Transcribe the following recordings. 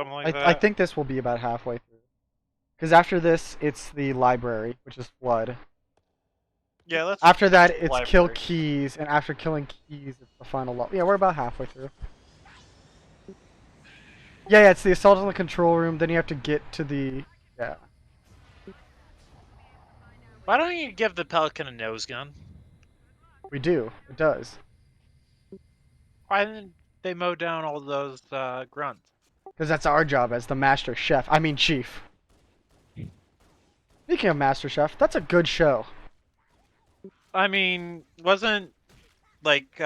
something like I that. think this will be about halfway through. Because after this, it's the library, which is Flood. Yeah, let's After finish that, the it's Kill library. Keys, and after killing Keys, it's the final level. Yeah, we're about halfway through. Yeah, it's the assault on the control room. Then you have to get to the yeah. Why don't you give the Pelican a nose gun? We do. It does. Why didn't they mow down all those grunts? Because that's our job as the master chef. I mean, chief. Speaking of master chef, that's a good show. I mean, wasn't like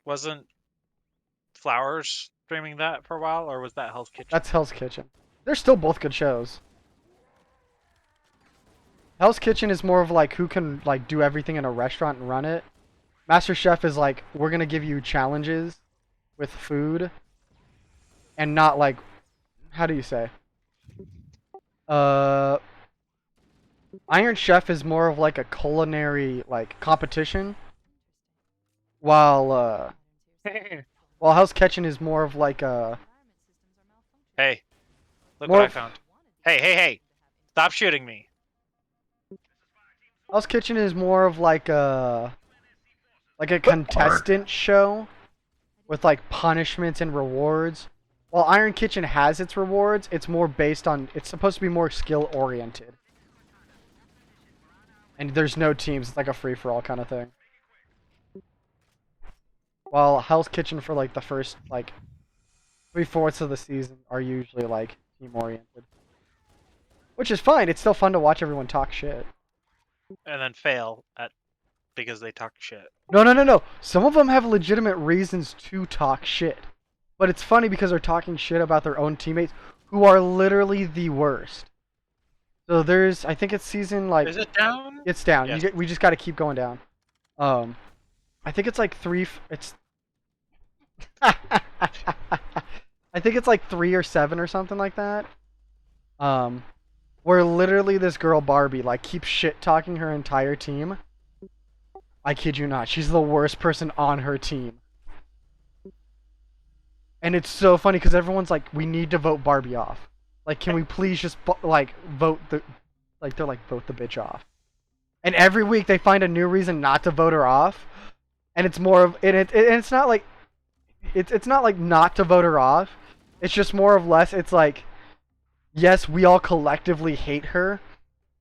wasn't Flowers streaming that for a while, or was that Hell's Kitchen? That's Hell's Kitchen. They're still both good shows. Hell's Kitchen is more of like who can like do everything in a restaurant and run it. Master Chef is like we're gonna give you challenges with food, and not like how do you say? Uh, Iron Chef is more of like a culinary like competition, while while Hell's Kitchen is more of like a Hey, look what more. I found. Hey, hey, hey! Stop shooting me. Hell's Kitchen is more of like a contestant show with like punishments and rewards. While Iron Kitchen has its rewards, it's more based on it's supposed to be more skill oriented. And there's no teams, it's like a free for all kind of thing. While Hell's Kitchen for like the first like 3/4 of the season are usually like team oriented. Which is fine, it's still fun to watch everyone talk shit. And then fail at because they talk shit. No. Some of them have legitimate reasons to talk shit. But it's funny because they're talking shit about their own teammates who are literally the worst. So there's, I think it's season like. Is it down? It's down. Yes. We just got to keep going down. I think it's like three. It's. I think it's like 3 or 7 or something like that. Where literally this girl Barbie like keeps shit talking her entire team. I kid you not. She's the worst person on her team. And it's so funny because everyone's like, we need to vote Barbie off. Like, can we please just like vote the, like they're like vote the bitch off. And every week they find a new reason not to vote her off, and it's more of and it's not like it's not like not to vote her off. It's just more of less. It's like, yes, we all collectively hate her,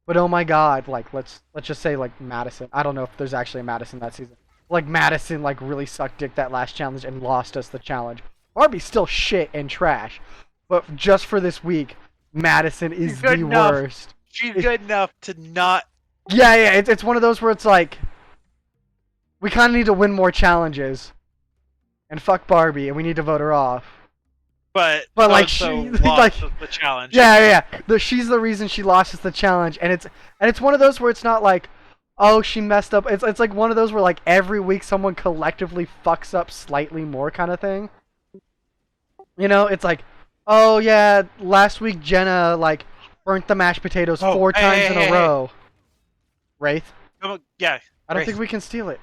but oh my god, like let's just say like Madison. I don't know if there's actually a Madison that season. Like Madison like really sucked dick that last challenge and lost us the challenge. Barbie's still shit and trash, but just for this week, Madison is the worst. She's good enough to not. Yeah. It's one of those where it's like, we kind of need to win more challenges, and fuck Barbie, and we need to vote her off. But like she lost like the challenge. Yeah. She's the reason she lost us the challenge, and it's one of those where it's not like, oh, she messed up. It's like one of those where like every week someone collectively fucks up slightly more kind of thing. You know, it's like, oh yeah, last week Jenna like burnt the mashed potatoes 4 times in a row. Wraith? Yeah. I don't think we can steal it.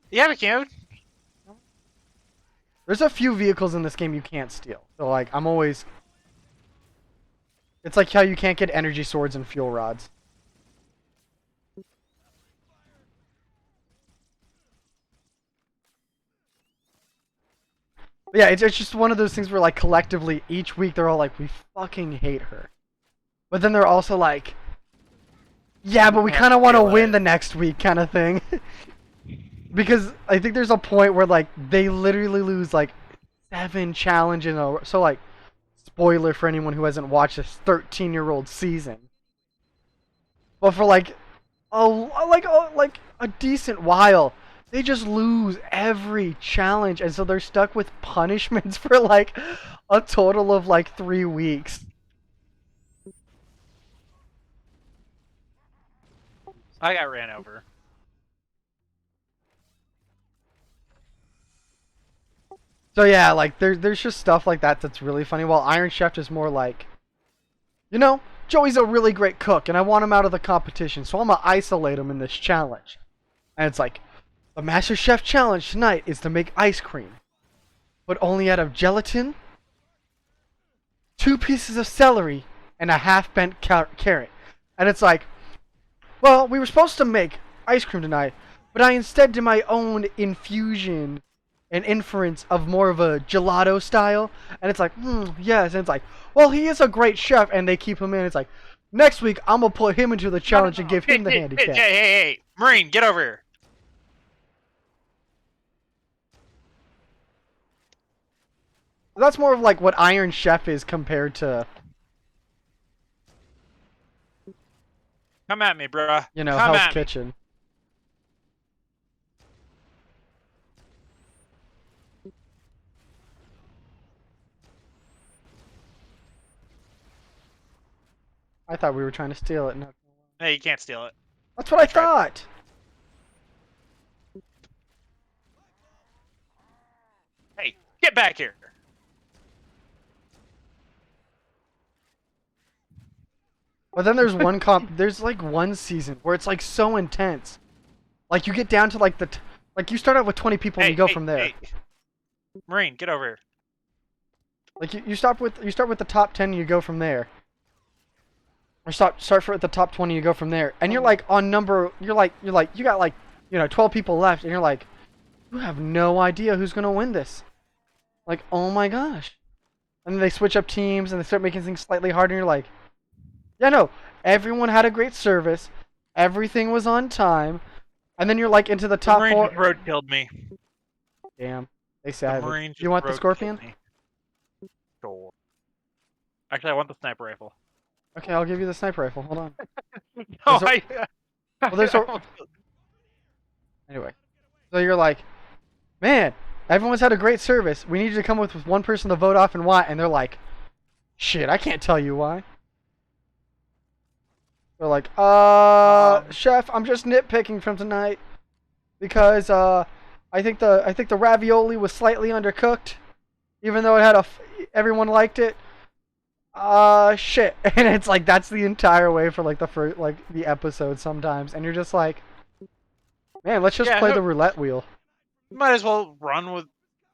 Yeah, we can. There's a few vehicles in this game you can't steal. So like, I'm always. It's like how you can't get energy swords and fuel rods. But yeah, it's just one of those things where like collectively each week they're all like, we fucking hate her. But then they're also like, yeah, but we kind of want to win the next week kind of thing. Because I think there's a point where like they literally lose like 7 challenges in a row. So like, spoiler for anyone who hasn't watched this 13-year-old season. But for like a decent while, they just lose every challenge, and so they're stuck with punishments for like a total of like 3 weeks. I got ran over. So yeah, like there's just stuff like that that's really funny. While Iron Chef is more like, you know, Joey's a really great cook, and I want him out of the competition, so I'm gonna isolate him in this challenge. And it's like, the Master Chef challenge tonight is to make ice cream. but only out of gelatin, 2 pieces of celery, and a half bent carrot. And it's like, well, we were supposed to make ice cream tonight, but I instead did my own infusion and inference of more of a gelato style. And it's like, yes. And it's like, well, he is a great chef, and they keep him in. It's like, next week, I'm going to put him into the No, no, challenge and no. give Hey, him the hey, hey, handicap. hey, Marine, get over here. That's more of like what Iron Chef is compared to, Come at me, bruh. Come Hell's at me. Kitchen. I thought we were trying to steal it. No. Hey, you can't steal it. That's what I tried. thought. Hey, get back here. But then there's there's like one season where it's like so intense. Like you get down to like like you start out with 20 people and Hey, you go hey, from there. hey. Marine, get over here. Like you start with the top 10 and you go from there. Or start for at the top 20 and you go from there. And you're like on number you got like 12 people left and you're like you have no idea who's going to win this. Like, oh my gosh. And then they switch up teams and they start making things slightly harder and you're like, yeah, no, everyone had a great service. Everything was on time. And then you're like into the top Marine 4. just road killed me. Damn. They The savage. Marine just You want the road Scorpion? killed me. Sure. Actually, I want the sniper rifle. Okay, I'll give you the sniper rifle. Hold on. No, There's well, there's anyway. So you're like, man, everyone's had a great service. We need you to come with one person to vote off and why. And they're like, shit, I can't tell you why. They're like, chef, I'm just nitpicking from tonight because I think the ravioli was slightly undercooked, even though it had everyone liked it. Shit, and it's like that's the entire way for like the first the episode sometimes, and you're just like, man, let's just play the roulette wheel. Might as well run with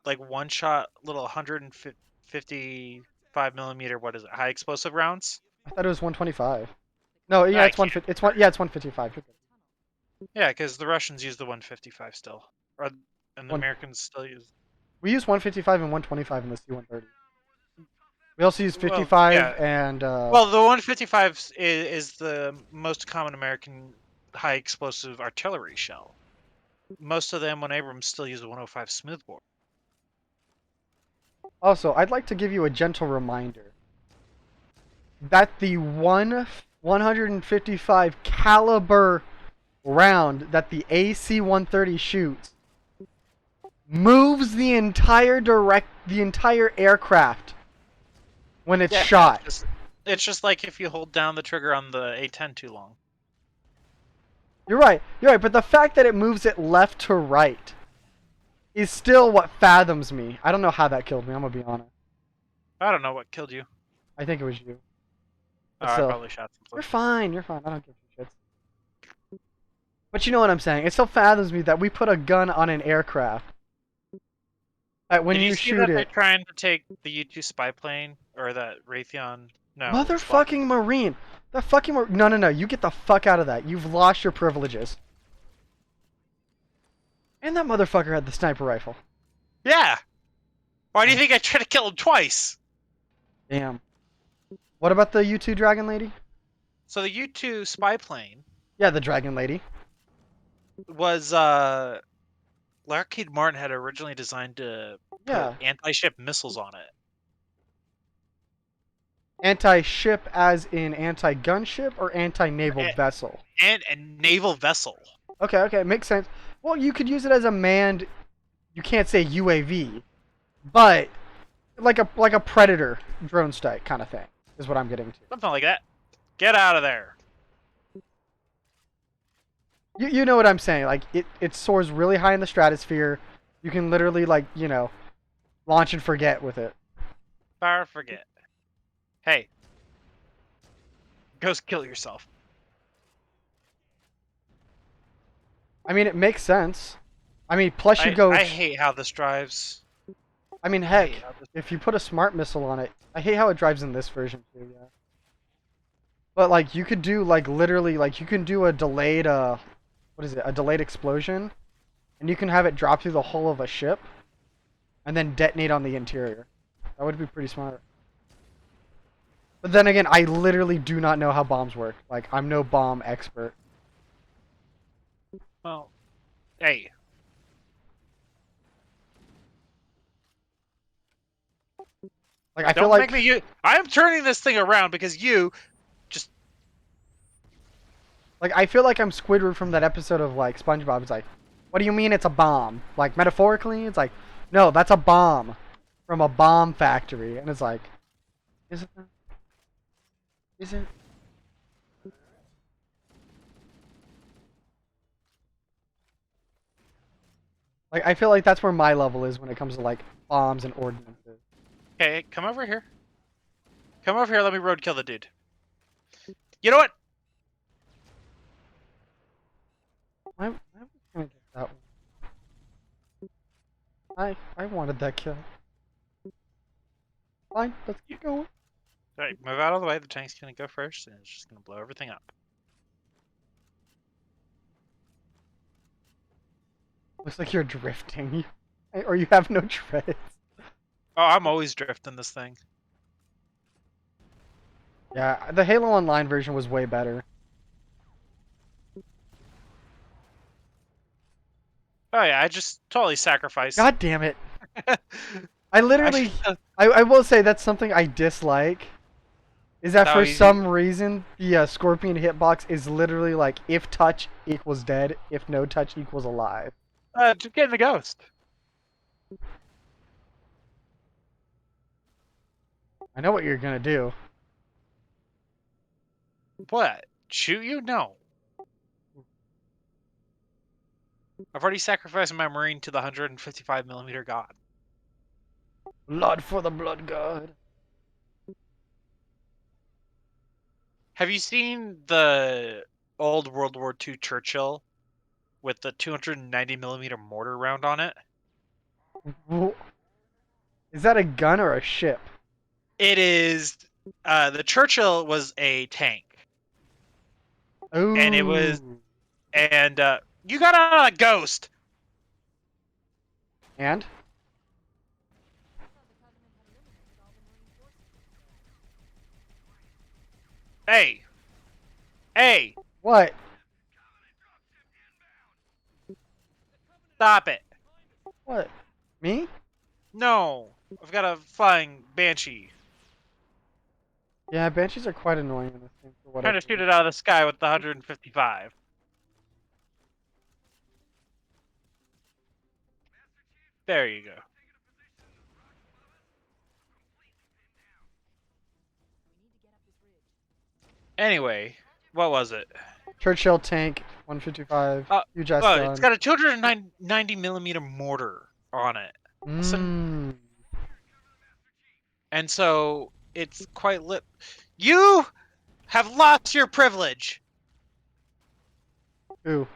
like one shot little 155 millimeter. What is it? High explosive rounds. I thought it was 125. No, yeah, I it's 150. It's 155. Yeah, because the Russians use the 155 still, and the One- Americans still use. We use 155 and 125 in the C-130. We also use Well, 55 yeah. and. Well, the 155 is the most common American high explosive artillery shell. Most of them, when Abrams, still use the 105 smoothbore. Also, I'd like to give you a gentle reminder that the 155 caliber round that the AC-130 shoots moves the entire aircraft when it's shot. It's just like if you hold down the trigger on the A-10 too long. You're right, but the fact that it moves it left to right is still what fathoms me. I don't know how that killed me, I'm gonna be honest. I don't know what killed you. I think it was you. Oh, I probably shot something. You're fine, I don't give a shit. But you know what I'm saying, it still fathoms me that we put a gun on an aircraft. When Did you see shoot that it... they're trying to take the U-2 spy plane? Or that Raytheon... No. Motherfucking Marine! No, you get the fuck out of that. You've lost your privileges. And that motherfucker had the sniper rifle. Yeah! Why do you think I tried to kill him twice? Damn. What about the U-2 Dragon Lady? So the U-2 spy plane... Yeah, the Dragon Lady. Was, Lockheed Martin had originally designed to put anti-ship missiles on it. Anti-ship as in anti-gunship or anti-naval vessel? And a naval vessel. Okay, makes sense. Well, you could use it as a manned... You can't say UAV, but like a Predator drone strike kind of thing is what I'm getting to. Something like that. Get out of there. You know what I'm saying? Like it soars really high in the stratosphere. You can literally launch and forget with it. Fire, forget. Hey. Go kill yourself. I mean, it makes sense. I mean, plus you go... I hate how this drives. I mean, heck, Hey, I'll just... if you put a smart missile on it, I hate how it drives in this version too. Yeah. But like, you could do like literally like you can do a delayed what is it? A delayed explosion, and you can have it drop through the hull of a ship, and then detonate on the interior. That would be pretty smart. But then again, I literally do not know how bombs work. Like, I'm no bomb expert. Well, hey, Like, I feel don't make like me you. I am turning this thing around because you just... I feel like I'm Squidward from that episode of like SpongeBob. It's like, what do you mean it's a bomb? Like metaphorically, it's like, no, that's a bomb from a bomb factory, and it's like, is it? Is it? Like, I feel like that's where my level is when it comes to like bombs and ordnances. Okay, come over here. Come over here. Let me roadkill the dude. You know what? I was gonna get that one. I wanted that kill. Fine, let's keep going. All right, move out of the way. The tank's gonna go first, and it's just gonna blow everything up. Looks like you're drifting, or you have no treads. Oh, I'm always drifting this thing. Yeah, the Halo Online version was way better. Oh yeah, I just totally sacrificed. God damn it! I I, literally, I will say that's something I dislike. Is that no, for you, some reason the Scorpion hitbox is literally like if touch equals dead, if no touch equals alive. just getting the ghost. I know what you're gonna do. What? Shoot you? No. I've already sacrificed my marine to the 155 millimeter god. Blood for the blood god. Have you seen the old World War II Churchill with the 290 millimeter mortar round on it? Is that a gun or a ship? It is. The Churchill was a tank, and it was, Ooh. and you got on a ghost. And? Hey, hey, What? stop it! What? Me? No, I've got a flying banshee. Yeah, banshees are quite annoying in this game for Trying whatever to shoot reason. it out of the sky with the 155. There you go. Anyway, what was it? Churchill tank, 155, Uh, huge ass oh, it's gun. got a 290 millimeter mortar on it. Mmm. And so it's quite lit. You have lost your privilege. Ooh.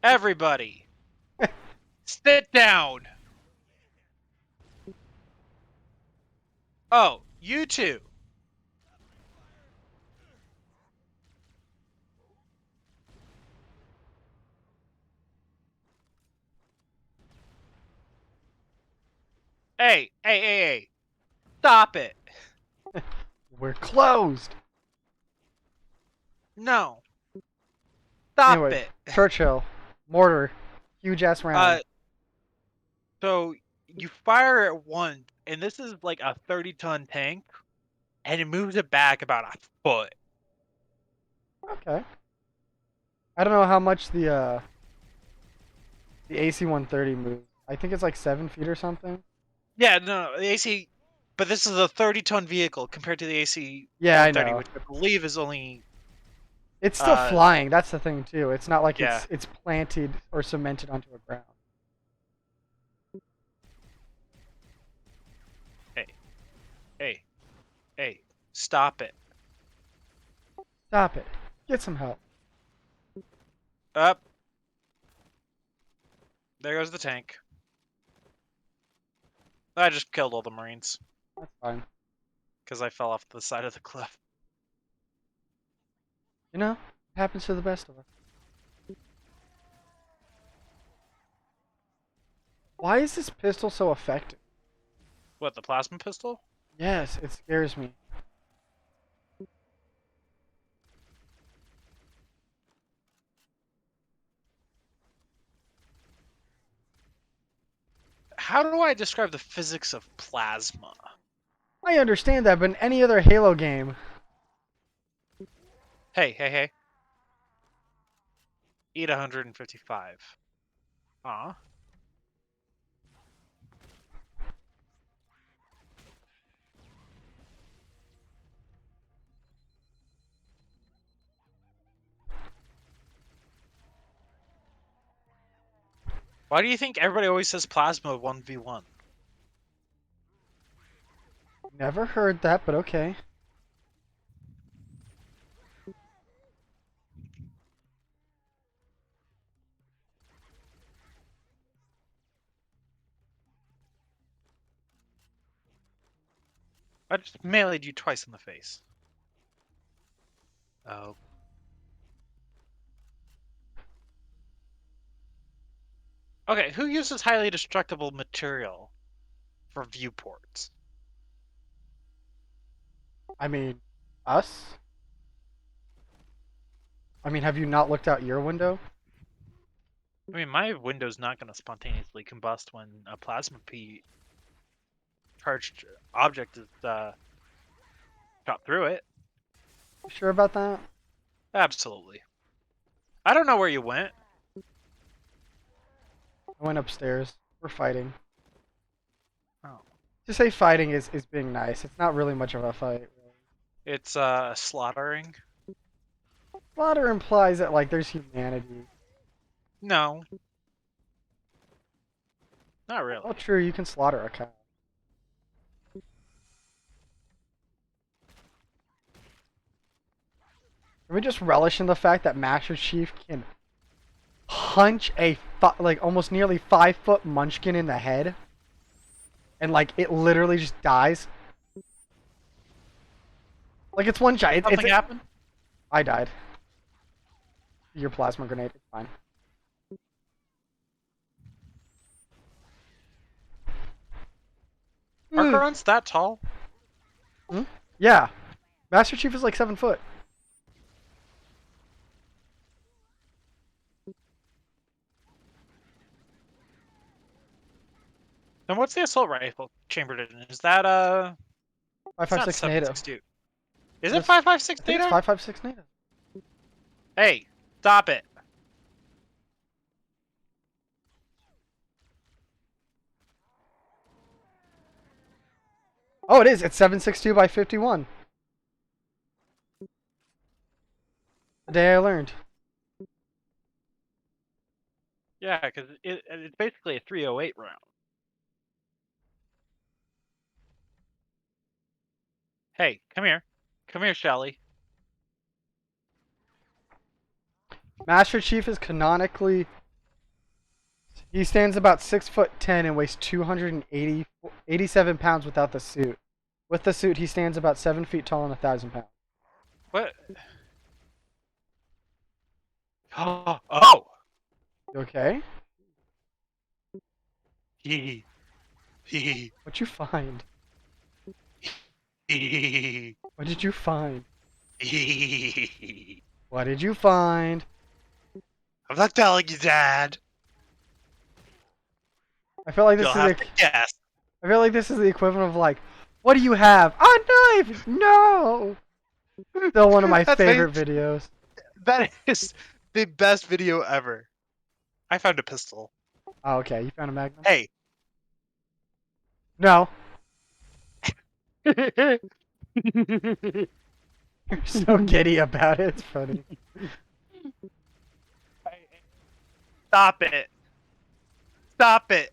Everybody, sit down. Oh, you too. Hey. Stop it. We're closed. No. Stop Anyways, it. Churchill, mortar, huge ass Uh, round. so you fire it once, and this is like a 30-ton tank, and it moves it back about a foot. Okay. I don't know how much the AC-130 moves. I think it's like 7 feet or something. Yeah, no, the AC, but this is a 30-ton vehicle compared to the AC Yeah, I 130, know. which I believe is only It's still uh flying. That's the thing too. It's not like yeah. it's planted or cemented onto a ground. Hey, hey, hey, stop it. Stop it. Get some help. Up. There goes the tank. I just killed all the Marines That's fine. because I fell off the side of the cliff. You know, it happens to the best of us. Why is this pistol so effective? What, the plasma pistol? Yes, it scares me. How do I describe the physics of plasma? I understand that, but in any other Halo game, Hey, hey, hey. Eat 155. Aw. Why do you think everybody always says plasma 1v1? never heard that, but okay. I just meleeed you twice in the face. Oh. Okay, who uses highly destructible material for viewports? I mean, us? I mean, have you not looked out your window? I mean, my window's not going to spontaneously combust when a plasma P charged object is shot through it. You sure about that? Absolutely. I don't know where you went. I went upstairs. We're fighting. Oh. To say fighting is being nice. It's not really much of a fight. It's slaughtering. Slaughter implies that like there's humanity. No, not Oh, really. true. You can slaughter a cow. Can we just relish in the fact that Master Chief can punch a like almost nearly 5-foot munchkin in the head, and like it literally just dies? Like it's one shot. Something happened? I died. Your plasma grenade. It's fine. Are Ugh. Grunts that tall? Hmm? Yeah. Master Chief is like 7 foot. Then what's the assault rifle chambered in? Is that It's not 5.56 NATO. 7.62. Is it It's, 5.56 I think it's NATO? 5.56 NATO. Hey, stop it. Oh, it is. It's 7.62 by 51. The day I learned. Yeah, because it's basically a 308 round. Hey, come here. Come here, Shelly. Master Chief is canonically. He stands about 6'10" and weighs 287 pounds without the suit. With the suit, he stands about 7 feet tall and 1,000 pounds. What? Oh, oh. You okay? Hee hee What'd you find? hee What did you find? hee. What did you find? I'm not telling you, Dad. I feel like this You'll is have to guess. I feel like this is the equivalent of like, what do you have? A knife! No! Still one of my That's favorite videos. That is the best video ever. I found a pistol. Oh, okay. You found a magnum? Hey. No. You're so giddy about it. It's funny. Stop it. Stop it.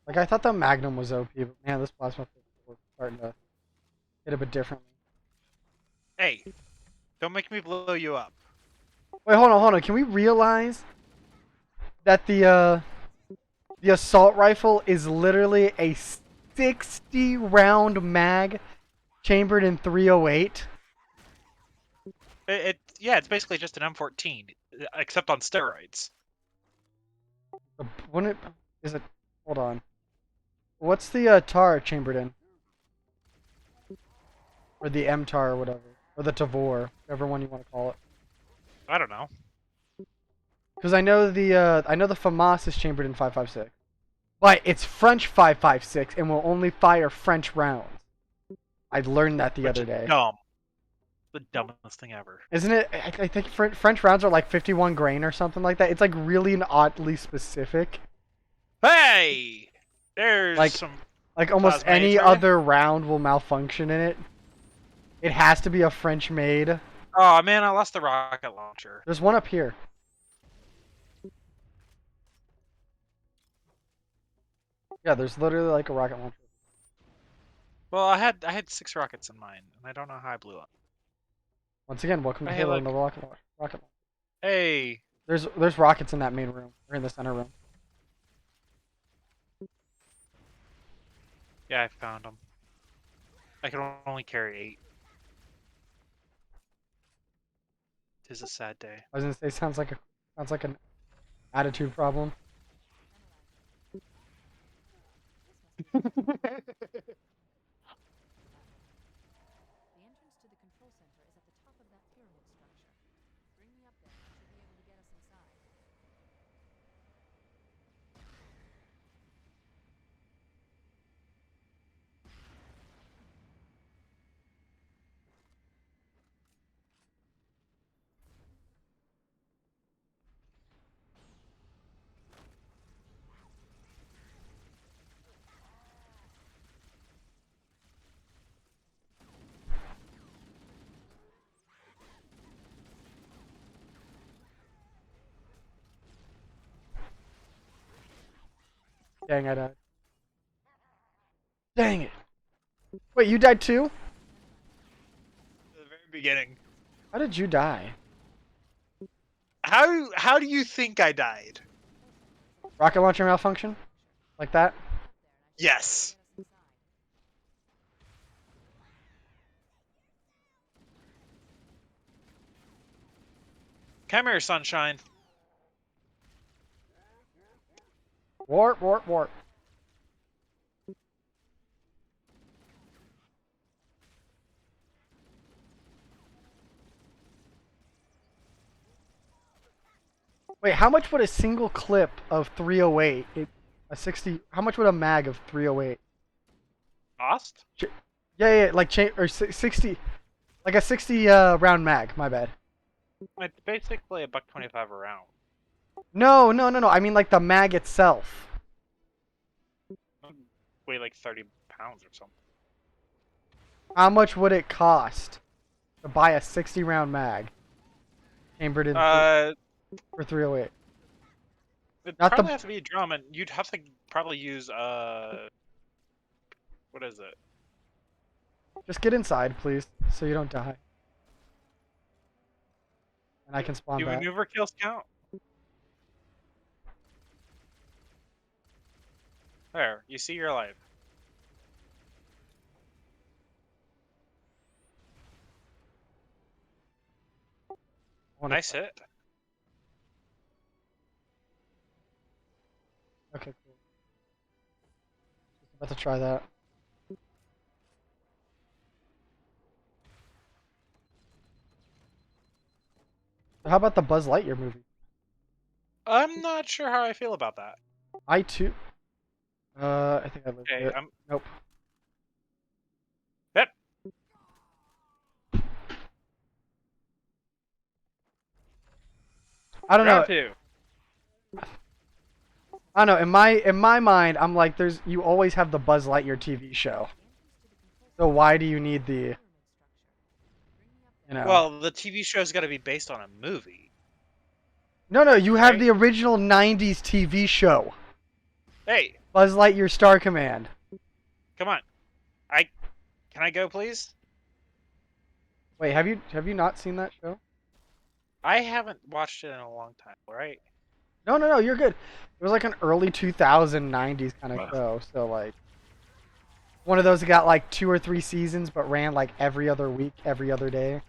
Like I thought the Magnum was OP, but man, this plasma was starting to hit a bit differently. Hey, don't make me blow you up. Wait, hold on. Can we realize that the assault rifle is literally a 60 round mag chambered in 308? Yeah, it's basically just an M14, except on steroids. Wouldn't it, is it? Hold on. What's the tar chambered in? Or the M-tar or whatever. Or the Tavor, whatever one you want to call it. I don't know. Because I know the FAMAS is chambered in 5.56. But it's French 5.56 and will only fire French rounds. I learned that the Which other is day. dumb. The dumbest thing ever. Isn't it? I think French rounds are like 51 grain or something like that. It's like really an oddly specific. Hey! There's Like, some like almost plasma any for ya. other round will malfunction in it. It has to be a French made. Oh man, I lost the rocket launcher. There's one up here. Yeah, there's literally like a rocket launcher. Well, I had 6 rockets in mine, and I don't know how I blew up. Once again, welcome to Hey, Halo look. and the rocket launcher. Hey, There's rockets in that main room or in the center room. yeah, I found them. I can only carry 8. Tis a sad day. I was gonna say sounds like an attitude problem. The entrance to the control center is at the top of that pyramid structure. Bring me up there. You should be able to get us inside. Dang, I died. Dang it. Wait, you died too? At the very beginning. How did you die? How do you think I died? Rocket launcher malfunction? Like that? Yes. Come here, sunshine. Warp, warp, warp. Wait, how much would a single clip of 308, a 60, how much would a mag of 308? Lost? Yeah, like, or 60, like a 60 round mag, my bad. It's basically a $1.25 a round. No, I mean like the mag itself. Weigh like 30 pounds or something. How much would it cost to buy a 60 round mag? Chambered in for 308. It Not probably the- has to be a drum, and you'd have to probably use what is it? Just get inside, please, so you don't die. And I can spawn Do back. maneuver kills count? There, you see you're alive. Nice hit. Okay, cool. Just about to try that. How about the Buzz Lightyear movie? I'm not sure how I feel about that. I too. I think I lived Okay, it. Nope. Yep. I don't know. Round 2. I don't know. In my mind, I'm like, you always have the Buzz Lightyear TV show. So why do you need the, you know? Well, the TV show's got to be based on a movie. No, you have right? the original '90s TV show. Hey, Buzz Lightyear Star Command. Come on. Can I go, please? Wait, have you not seen that show? I haven't watched it in a long time, right? No, you're good. It was like an early 2090s kind of Ugh. show. So like one of those that got like 2 or 3 seasons but ran like every other week, every other day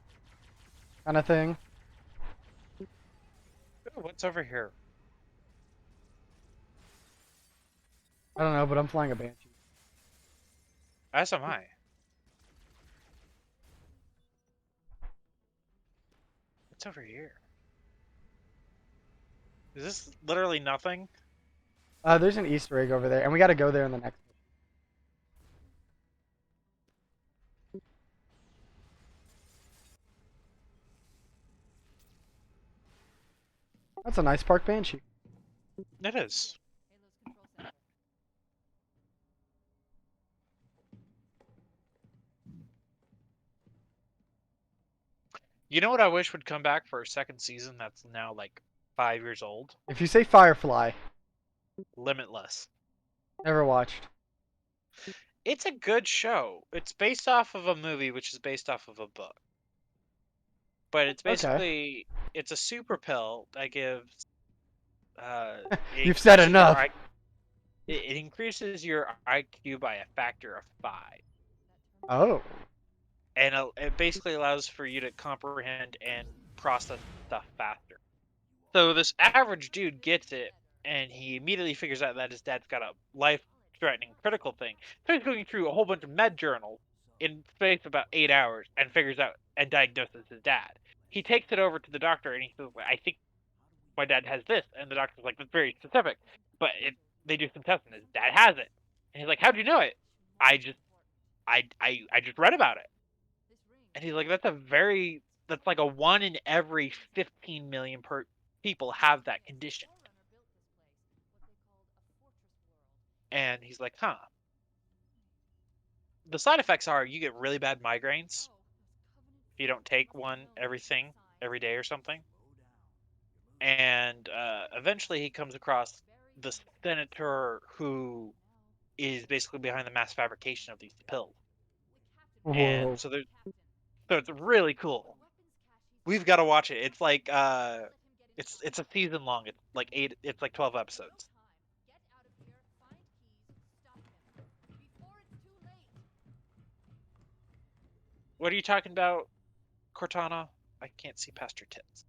kind of thing. Ooh, what's over here? I don't know, but I'm flying a Banshee. As am I. What's over here? Is this literally nothing? There's an Easter egg over there, and we got to go there in the next mission. That's a nice park Banshee. It is. Halo's control center. You know what I wish would come back for a second season that's now like 5 years old? If you say Firefly, Limitless. never watched. It's a good show. It's based off of a movie, which is based off of a book. But it's Okay. it's a super pill that gives You've said increases your enough. it increases your IQ by a factor of 5, Oh. and it basically allows for you to comprehend and process stuff faster. So this average dude gets it, and he immediately figures out that his dad's got a life-threatening critical thing. So he's going through a whole bunch of med journals in space of about 8 hours and figures out and diagnoses his dad. He takes it over to the doctor, and he says, "I think my dad has this," and the doctor's like, "That's very specific," but they do some testing. His dad has it, and he's like, "How'd you know it?" I just I just read about it, and he's like, that's like a 1 in every 15 million people have that condition. And he's like, huh. The side effects are you get really bad migraines if you don't take one every day or something. And eventually he comes across the senator who is basically behind the mass fabrication of these pills. And Whoa. so it's really cool. We've got to watch it. It's like it's a season long. It's like 12 episodes. What are you talking about, Cortana? I can't see past your tits.